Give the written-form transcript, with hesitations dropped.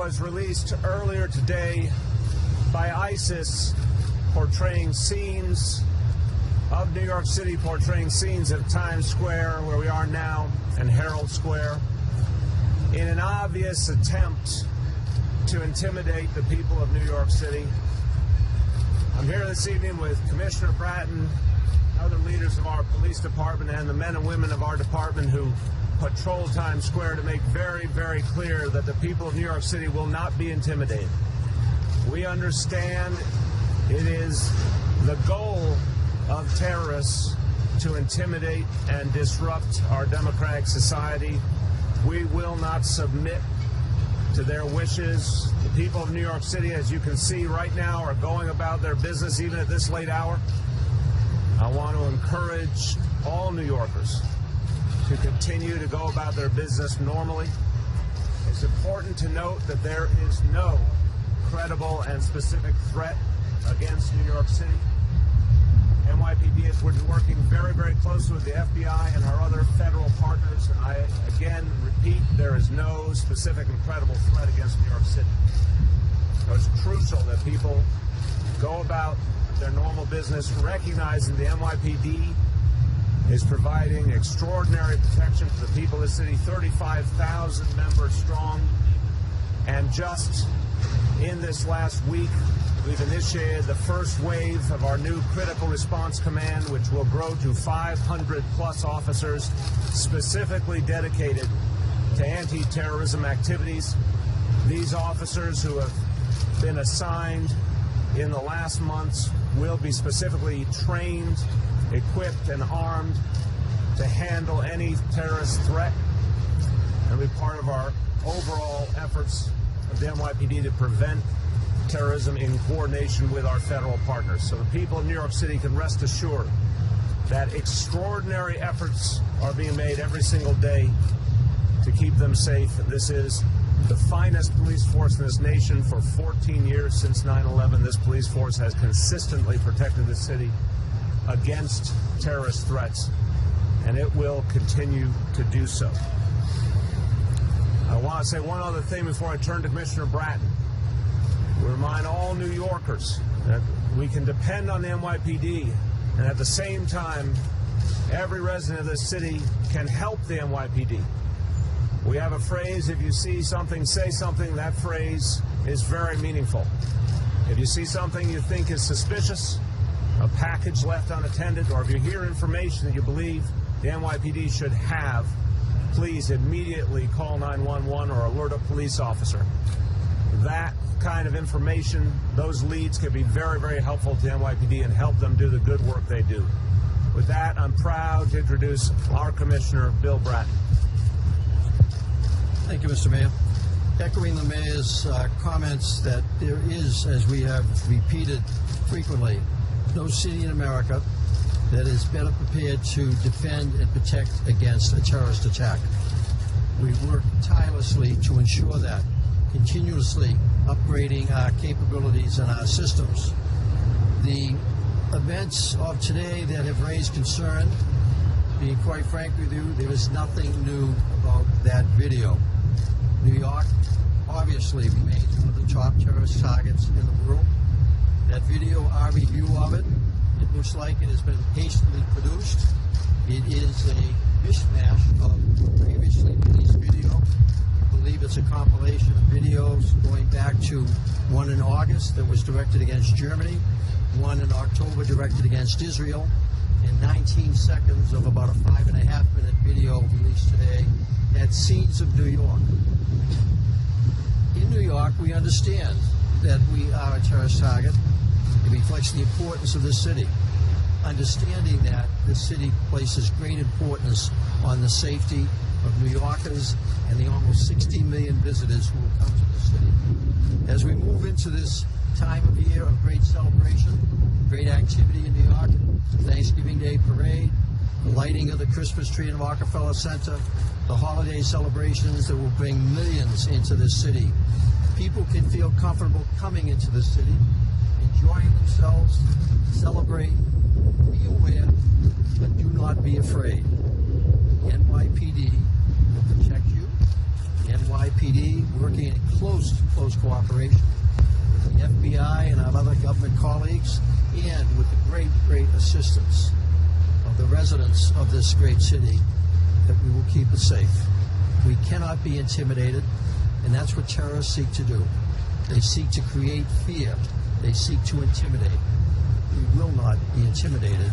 was released earlier today by ISIS portraying scenes of New York City, portraying scenes of Times Square, where we are now, and Herald Square, in an obvious attempt to intimidate the people of New York City. I'm here this evening with Commissioner Bratton, other leaders of our police department, and the men and women of our department who patrol Times Square to make very, very clear that the people of New York City will not be intimidated. We understand it is the goal of terrorists to intimidate and disrupt our democratic society. We will not submit to their wishes. The people of New York City, as you can see right now, are going about their business even at this late hour. I want to encourage all New Yorkers to continue to go about their business normally. It's important to note that there is no credible and specific threat against New York City. NYPD has been working very, very closely with the FBI and our other federal partners, and I again repeat, there is no specific and credible threat against New York City. So it's crucial that people go about their normal business, recognizing the NYPD is providing extraordinary protection for the people of the city, 35,000 members strong, and just in this last week, we've initiated the first wave of our new Critical Response Command, which will grow to 500 plus officers specifically dedicated to anti-terrorism activities. These officers who have been assigned in the last months will be specifically trained, equipped, and armed to handle any terrorist threat and be part of our overall efforts of the NYPD to prevent terrorism in coordination with our federal partners. So the people of New York City can rest assured that extraordinary efforts are being made every single day to keep them safe. And this is the finest police force in this nation. For 14 years since 9/11, this police force has consistently protected the city against terrorist threats, and it will continue to do so. I want to say one other thing before I turn to Commissioner Bratton. We remind all New Yorkers that we can depend on the NYPD, and at the same time, every resident of this city can help the NYPD. We have a phrase, if you see something, say something. That phrase is very meaningful. If you see something you think is suspicious, a package left unattended, or if you hear information that you believe the NYPD should have, please immediately call 911 or alert a police officer. That kind of information, those leads can be very, very helpful to the NYPD and help them do the good work they do. With that, I'm proud to introduce our Commissioner, Bill Bratton. Thank you, Mr. Mayor. Echoing the Mayor's comments that there is, as we have repeated frequently, no city in America that is better prepared to defend and protect against a terrorist attack. We work tirelessly to ensure that, continuously upgrading our capabilities and our systems. The events of today that have raised concern, being quite frank with you, there is nothing new about that video. New York obviously remains one of the top terrorist targets in the world. That video, our review of it, it looks like it has been hastily produced. It is a mishmash of previously released video. I believe it's a compilation of videos going back to one in August that was directed against Germany, one in October directed against Israel, and 19 seconds of about a 5.5-minute video released today at scenes of New York. In New York, we understand that we are a terrorist target. It reflects the importance of this city. Understanding that the city places great importance on the safety of New Yorkers and the almost 60 million visitors who will come to the city. As we move into this time of year of great celebration, great activity in New York, Thanksgiving Day parade, the lighting of the Christmas tree in Rockefeller Center, the holiday celebrations that will bring millions into this city. People can feel comfortable coming into the city, enjoying themselves, celebrate, be aware, but do not be afraid. The NYPD will protect you. The NYPD, working in close cooperation with the FBI and our other government colleagues, and with the great assistance of the residents of this great city, that we will keep it safe. We cannot be intimidated, and that's what terrorists seek to do. They seek to create fear. They seek to intimidate. We will not be intimidated